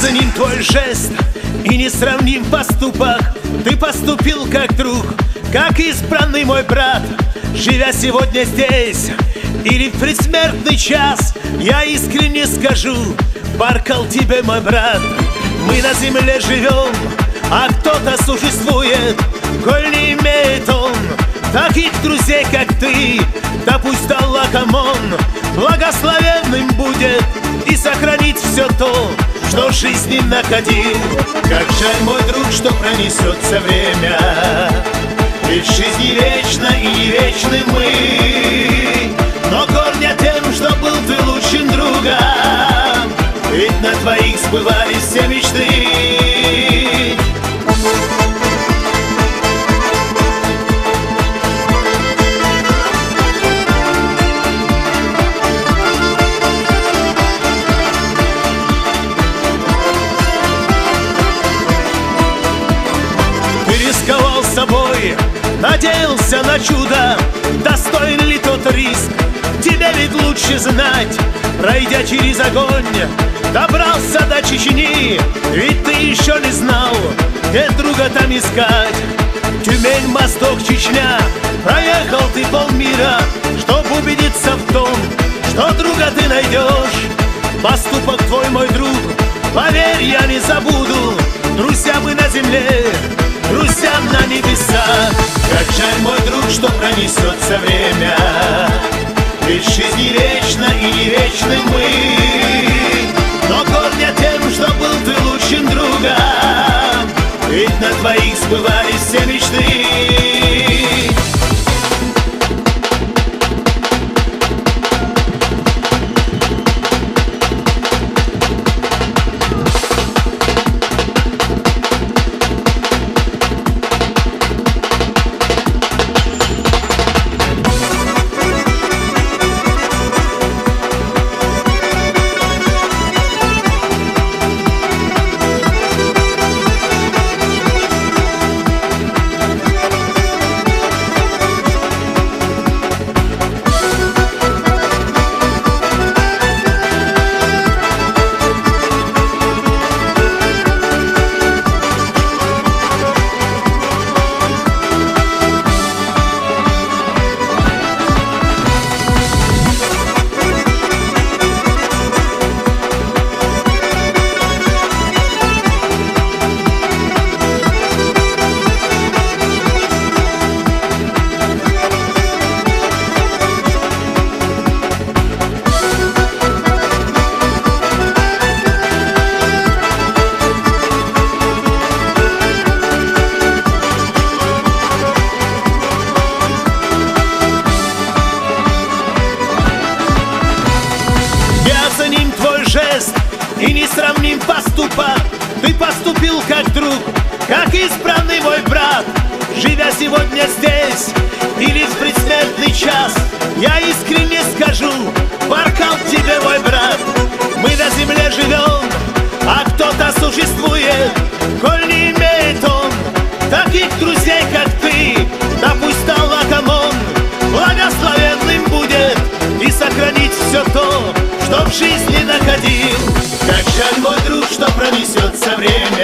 ценим твой жест и не сравним поступок. Ты поступил как друг, как избранный мой брат. Живя сегодня здесь или в предсмертный час, я искренне скажу: Баркал тебе, мой брат. Мы на земле живем, а кто-то существует. Коль не имеет он таких друзей, как ты, да пусть Аллах Амон благословенным будет и сохранит все то, что в жизни накатил. Как жаль, мой друг, что пронесется время, ведь жизнь не вечна и не вечны мы. Но горня тем, что был ты лучшим другом, ведь на твоих сбывались все мечты. Рисковал собой, надеялся на чудо. Достоин ли тот риск? Тебе ведь лучше знать. Пройдя через огонь, добрался до Чечни. Ведь ты еще не знал, где друга там искать. Тюмень, Восток, Чечня, проехал ты полмира, чтоб убедиться в том, что друга ты найдешь. Поступок твой, мой друг, поверь, я не забуду. Друзья мы на земле, друзья на небесах. Как жаль, мой друг, что пронесется время, ведь жизнь не вечна и не вечны мы. Но горня тем, что был ты лучшим другом, ведь на твоих сбывались все мечты. Ценим твой жест и не сравним поступок. Ты поступил как друг, как избранный мой брат. Живя сегодня здесь или в предсмертный час, я искренне скажу: Баркал тебе, мой брат. Мы на земле живем, а кто-то существует. Коль не имеет он таких друзей, как ты, да пусть Аллах Амон благословенным будет и сохранить все то, что в жизни находил. Как жаль, мой друг, что пронесется время,